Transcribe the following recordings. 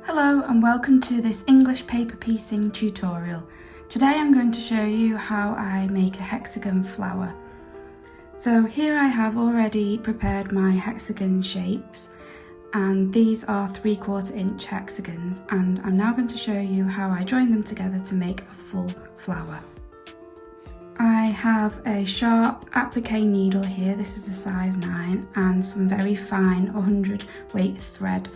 Hello and welcome to this English paper piecing tutorial. Today I'm going to show you how I make a hexagon flower. So here I have already prepared my hexagon shapes, and these are 3/4 inch hexagons, and I'm now going to show you how I join them together to make a full flower. I have a sharp applique needle here, this is a size 9, and some very fine 100 weight thread.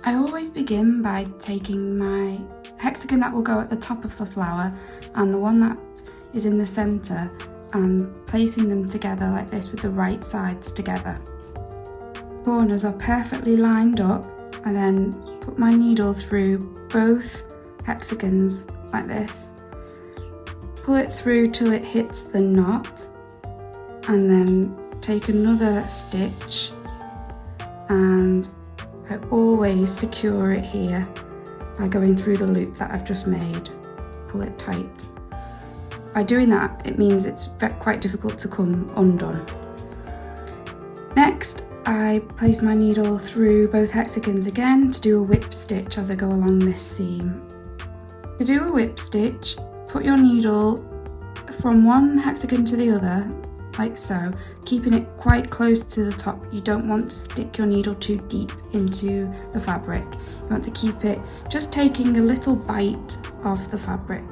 I always begin by taking my hexagon that will go at the top of the flower and the one that is in the centre and placing them together like this with the right sides together. Corners are perfectly lined up. I then put my needle through both hexagons like this, pull it through till it hits the knot, and then take another stitch, and I always secure it here by going through the loop that I've just made. Pull it tight. By doing that, it means it's quite difficult to come undone. Next, I place my needle through both hexagons again to do a whip stitch as I go along this seam. To do a whip stitch, put your needle from one hexagon to the other, like so, keeping it quite close to the top. You don't want to stick your needle too deep into the fabric. You want to keep it just taking a little bite of the fabric.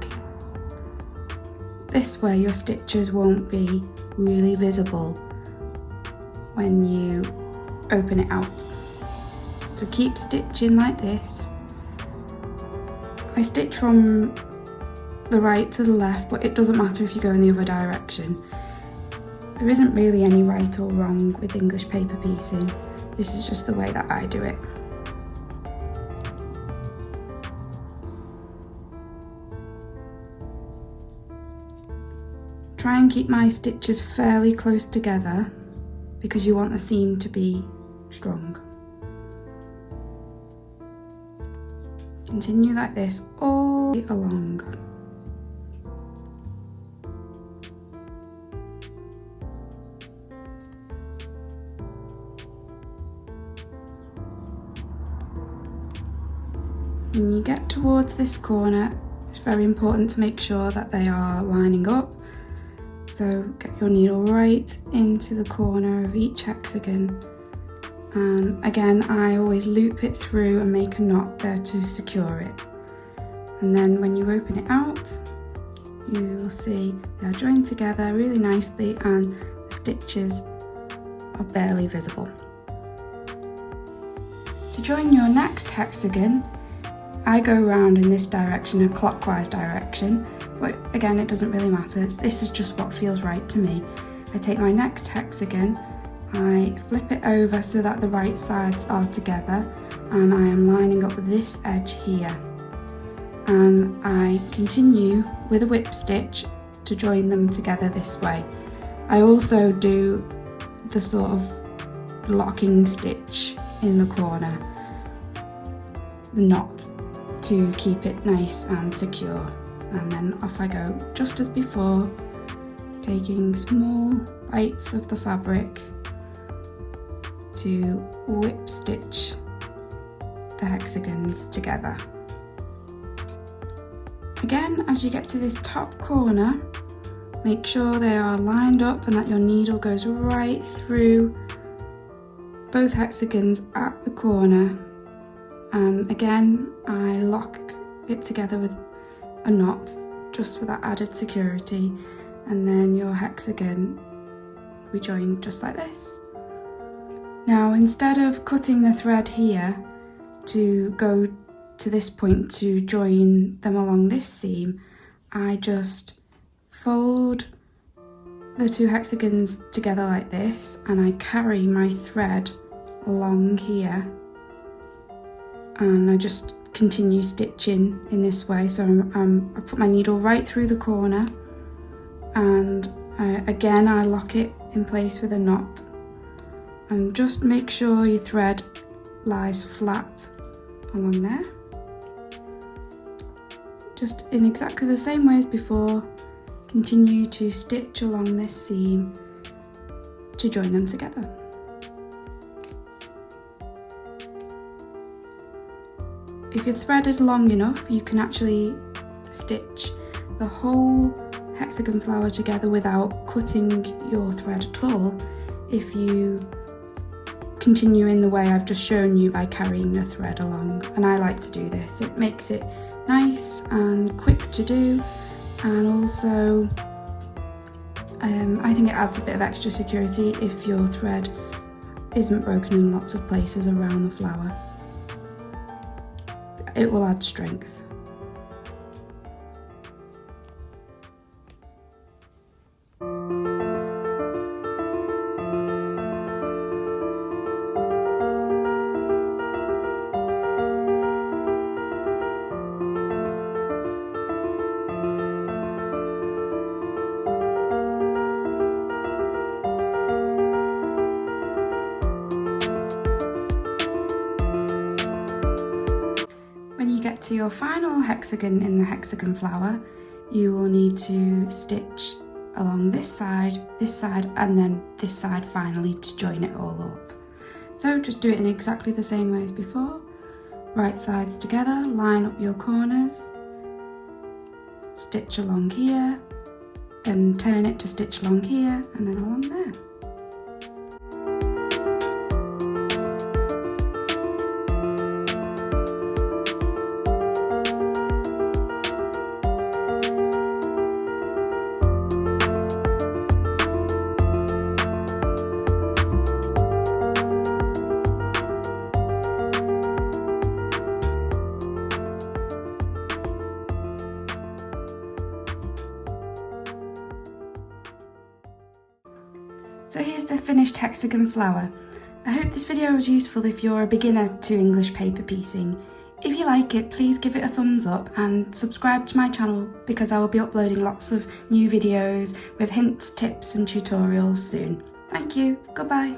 This way your stitches won't be really visible when you open it out. So keep stitching like this. I stitch from the right to the left, but it doesn't matter if you go in the other direction. There isn't really any right or wrong with English paper piecing. This is just the way that I do it. Try and keep my stitches fairly close together because you want the seam to be strong. Continue like this all along. When you get towards this corner, it's very important to make sure that they are lining up. So get your needle right into the corner of each hexagon. And again, I always loop it through and make a knot there to secure it. And then when you open it out, you will see they are joined together really nicely and the stitches are barely visible. To join your next hexagon, I go round in this direction, a clockwise direction, but again it doesn't really matter, this is just what feels right to me. I take my next hexagon, I flip it over so that the right sides are together, and I am lining up with this edge here. And I continue with a whip stitch to join them together this way. I also do the sort of locking stitch in the corner, the knot, to keep it nice and secure. And then off I go, just as before, taking small bites of the fabric to whip stitch the hexagons together. Again, as you get to this top corner, make sure they are lined up and that your needle goes right through both hexagons at the corner. And again, I lock it together with a knot just for that added security, and then your hexagon will be joined just like this. Now, instead of cutting the thread here to go to this point to join them along this seam, I just fold the two hexagons together like this, and I carry my thread along here, and I just continue stitching in this way. So I put my needle right through the corner, and again I lock it in place with a knot, and just make sure your thread lies flat along there, just in exactly the same way as before. Continue to stitch along this seam to join them together. if your thread is long enough, you can actually stitch the whole hexagon flower together without cutting your thread at all if you continue in the way I've just shown you by carrying the thread along. And I like to do this. It makes it nice and quick to do, and also I think it adds a bit of extra security if your thread isn't broken in lots of places around the flower. It will add strength. When you get to your final hexagon in the hexagon flower, you will need to stitch along this side, and then this side finally to join it all up. So just do it in exactly the same way as before. Right sides together, line up your corners, stitch along here, then turn it to stitch along here, and then along there. So here's the finished hexagon flower. I hope this video was useful if you're a beginner to English paper piecing. If you like it, please give it a thumbs up and subscribe to my channel, because I will be uploading lots of new videos with hints, tips and tutorials soon. Thank you, goodbye.